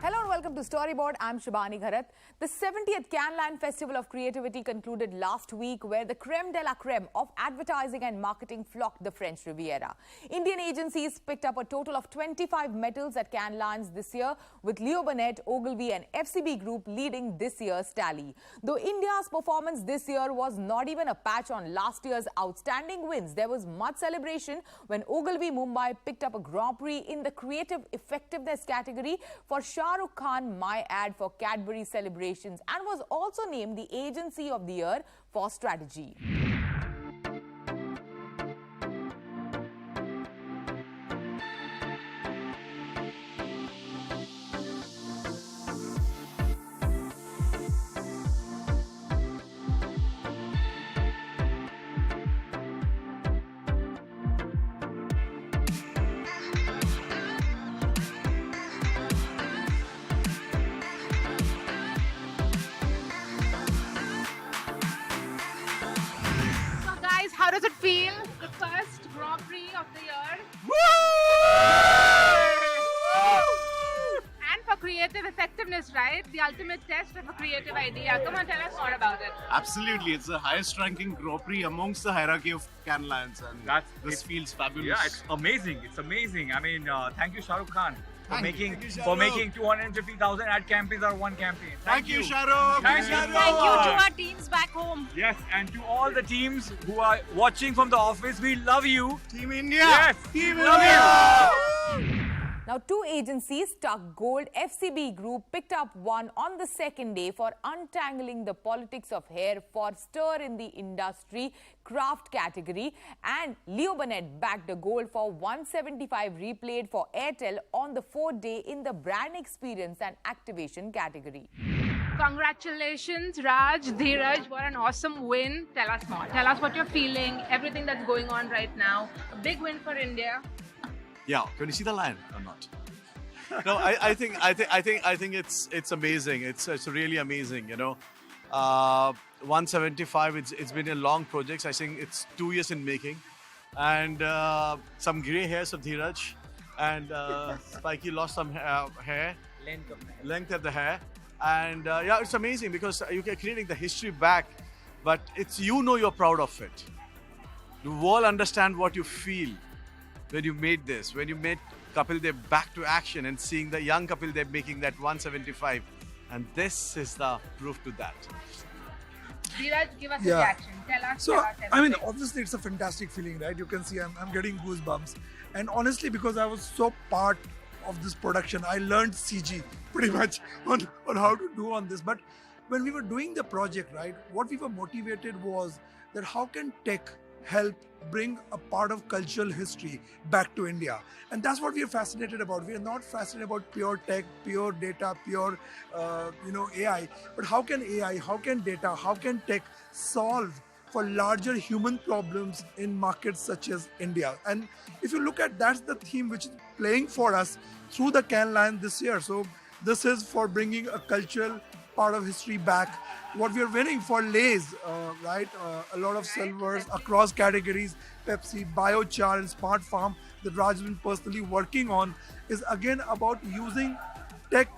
Hello and welcome to Storyboard. I'm Shubhani Gharat. The 70th Cannes Lions Festival of Creativity concluded last week, where the creme de la creme of advertising and marketing flocked the French Riviera. Indian agencies picked up a total of 25 medals at Cannes Lions this year, with Leo Burnett, Ogilvy and FCB Group leading this year's tally. Though India's performance this year was not even a patch on last year's outstanding wins, there was much celebration when Ogilvy Mumbai picked up a Grand Prix in the creative effectiveness category for Shah Rukh Khan My Ad for Cadbury celebrations, and was also named the Agency of the Year for strategy. How does it feel? The first Grand Prix of the year. Woo! And for creative effectiveness, right? The ultimate test of a creative idea. Come on, tell us more about it. Absolutely. It's the highest ranking Grand Prix amongst the hierarchy of Cannes Lions, and this feels fabulous. Yeah, it's amazing. It's amazing. I mean, thank you, Shah Rukh Khan. For making 250,000 ad campaigns or one campaign. Thank you, Shah Rukh. Thank you. Thank you to our teams back home. Yes, and to all the teams who are watching from the office, we love you. Team India. Yes, Team love India. you. Now, two agencies struck gold. FCB Group picked up one on the second day for untangling the politics of hair for stir in the industry craft category, and Leo Burnett backed a gold for 175 replayed for Airtel on the fourth day in the brand experience and activation category. Congratulations, Raj, Dheeraj. What an awesome win. Tell us more. Tell us what you're feeling, everything that's going on right now. A big win for India. Yeah, can you see the line or not? No, I think it's amazing. It's really amazing. You know, 175. It's been a long project. I think it's 2 years in making, and some grey hairs of Dheeraj, and Spiky lost some hair, length of the hair, and yeah, it's amazing because you're creating the history back, but it's you're proud of it. The world understand what you feel when you made this, when you made Kapil Dev back to action and seeing the young Kapil Dev making that 175. And this is the proof to that. Dheeraj, give us a reaction. Tell us. So, tell us I mean, everything. obviously it's a fantastic feeling, right? You can see I'm getting goosebumps. And honestly, because I was so part of this production, I learned CG pretty much on how to do on this. But when we were doing the project, right, what we were motivated was that how can tech help bring a part of cultural history back to India. And that's what we are fascinated about. We are not fascinated about pure tech, pure data, pure AI. But how can AI, how can data, how can tech solve for larger human problems in markets such as India? And if you look at, that's the theme which is playing for us through the Cannes Lions this year. So this is for bringing a cultural part of history back. What we are winning for Lay's, right? A lot of silvers across categories, Pepsi, Biochar and Smart Farm that Raj has been personally working on is again about using tech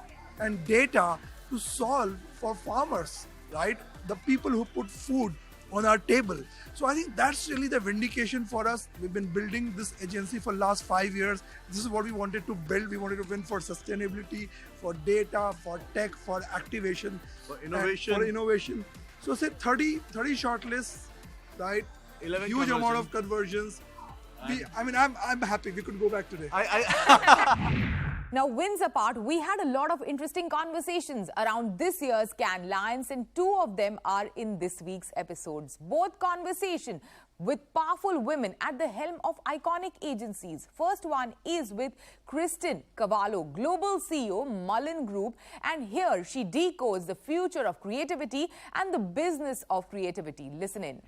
and data to solve for farmers, right? The people who put food on our table. So I think that's really the vindication for us. We've been building this agency for last 5 years. This is what we wanted to build. We wanted to win for sustainability, for data, for tech, for activation, for innovation. So say 30 shortlists, right? 11 huge amount of conversions. I'm happy. We could go back today. Now, wins apart, we had a lot of interesting conversations around this year's Cannes Lions, and two of them are in this week's episodes. Both conversation with powerful women at the helm of iconic agencies. First one is with Kristen Cavallo, Global CEO, MullenLowe Group, and here she decodes the future of creativity and the business of creativity. Listen in.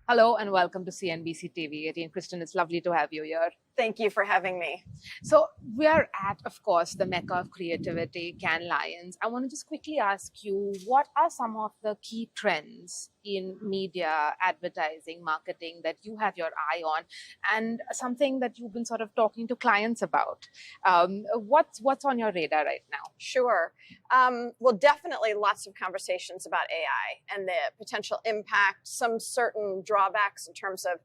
Hello and welcome to CNBC-TV18. Kristen, it's lovely to have you here. Thank you for having me. So we are at, of course, the Mecca of creativity, Cannes Lions. I want to just quickly ask you, what are some of the key trends in media, advertising, marketing that you have your eye on, and something that you've been sort of talking to clients about? What's on your radar right now? Sure. Well, definitely lots of conversations about AI and the potential impact, some certain drawbacks in terms of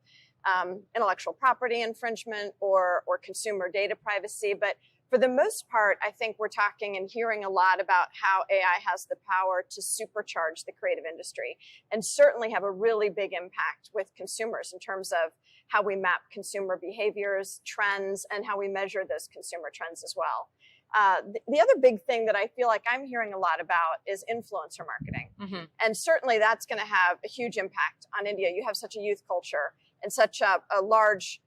intellectual property infringement or consumer data privacy. But for the most part, I think we're talking and hearing a lot about how AI has the power to supercharge the creative industry and certainly have a really big impact with consumers in terms of how we map consumer behaviors, trends, and how we measure those consumer trends as well. The other big thing that I feel like I'm hearing a lot about is influencer marketing. Mm-hmm. And certainly that's going to have a huge impact on India. You have such a youth culture and such a large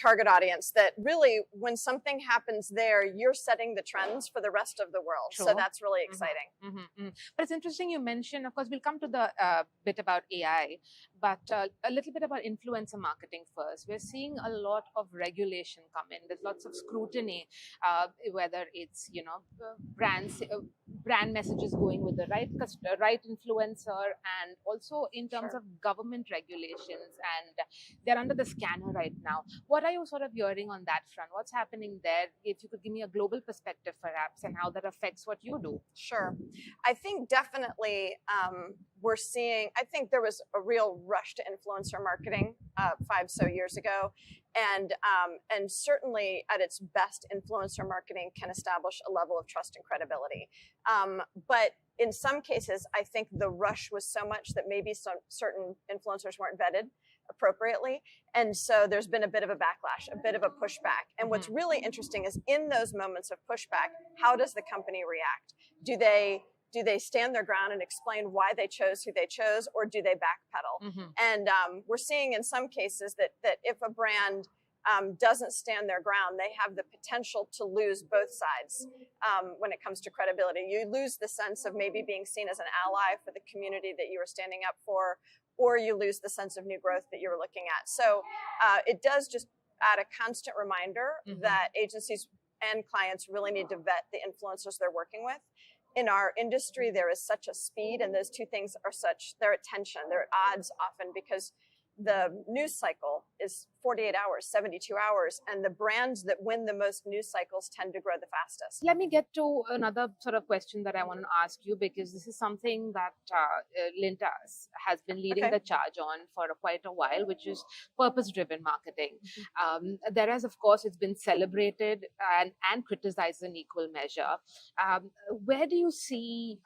target audience that really, when something happens there, you're setting the trends for the rest of the world. Sure. So that's really exciting. Mm-hmm. Mm-hmm. But it's interesting you mentioned, of course, we'll come to the bit about AI, but a little bit about influencer marketing first. We're seeing a lot of regulation come in. There's lots of scrutiny, whether it's, brand messages going with the right influencer, and also in terms of government regulations, and they're under the scanner right now. What are you sort of hearing on that front? What's happening there? If you could give me a global perspective, perhaps, and how that affects what you do. Sure. I think definitely we're seeing, I think there was a real rush to influencer marketing 5 years ago. And certainly at its best, influencer marketing can establish a level of trust and credibility. But in some cases, I think the rush was so much that maybe some certain influencers weren't vetted appropriately. And so there's been a bit of a backlash, a bit of a pushback. And what's really interesting is in those moments of pushback, how does the company react? Do they stand their ground and explain why they chose who they chose, or do they backpedal? Mm-hmm. And we're seeing in some cases that if a brand doesn't stand their ground, they have the potential to lose both sides when it comes to credibility. You lose the sense of maybe being seen as an ally for the community that you are standing up for, or you lose the sense of new growth that you're looking at. So it does just add a constant reminder that agencies and clients really need to vet the influencers they're working with. In our industry, there is such a speed, and those two things are they're at tension, they're at odds often, because the news cycle is 48 hours, 72 hours, and the brands that win the most news cycles tend to grow the fastest. Let me get to another sort of question that I want to ask you, because this is something that Lintas has been leading the charge on for quite a while, which is purpose-driven marketing. There has, of course, it's been celebrated and criticized in equal measure. Where do you see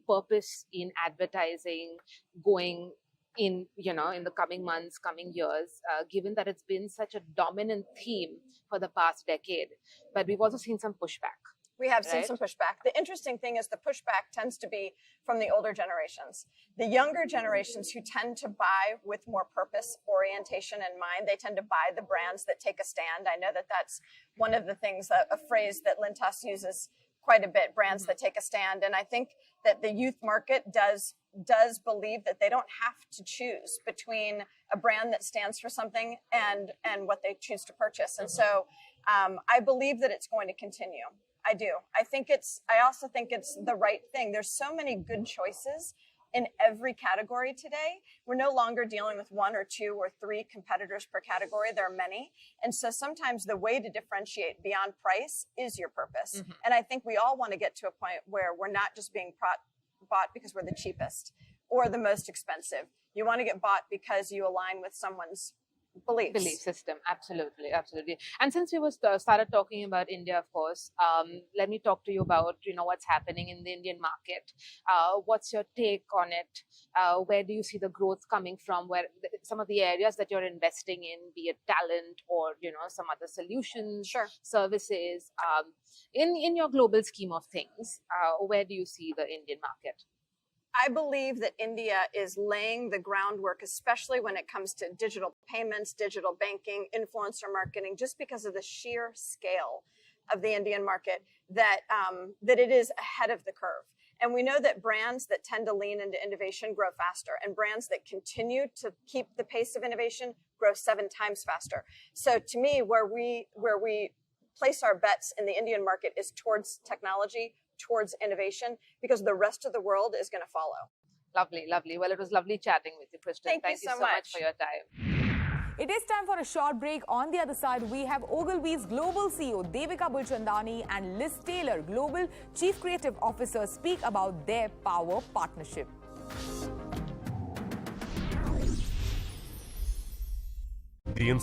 purpose in advertising going in the coming months, coming years, given that it's been such a dominant theme for the past decade, but we've also seen some pushback? We have seen some pushback. The interesting thing is the pushback tends to be from the older generations. The younger generations, who tend to buy with more purpose orientation in mind, they tend to buy the brands that take a stand. I know that that's one of the things, a phrase that Lintas uses quite a bit, brands that take a stand. And I think that the youth market does believe that they don't have to choose between a brand that stands for something and what they choose to purchase. And so I believe that it's going to continue. I do. I also think it's the right thing. There's so many good choices in every category today. We're no longer dealing with 1 or 2 or 3 competitors per category. There are many. And so sometimes the way to differentiate beyond price is your purpose. And I think we all want to get to a point where we're not just being bought because we're the cheapest or the most expensive. You want to get bought because you align with someone's belief system. Absolutely. And since we started talking about India, of course, let me talk to you about what's happening in the Indian market. What's your take on it? Where do you see the growth coming from? Where some of the areas that you're investing in, be it talent or some other solutions, services, in your global scheme of things, where do you see the Indian market? I believe that India is laying the groundwork, especially when it comes to digital payments, digital banking, influencer marketing, just because of the sheer scale of the Indian market, that it is ahead of the curve. And we know that brands that tend to lean into innovation grow faster, and brands that continue to keep the pace of innovation grow 7 times faster. So to me, where we place our bets in the Indian market is towards technology, towards innovation, because the rest of the world is going to follow. Lovely, lovely. Well, it was lovely chatting with you, Kristen. Thank you so much for your time. It is time for a short break. On the other side, we have Ogilvy's Global CEO Devika Bulchandani and Liz Taylor, Global Chief Creative Officer, speak about their power partnership.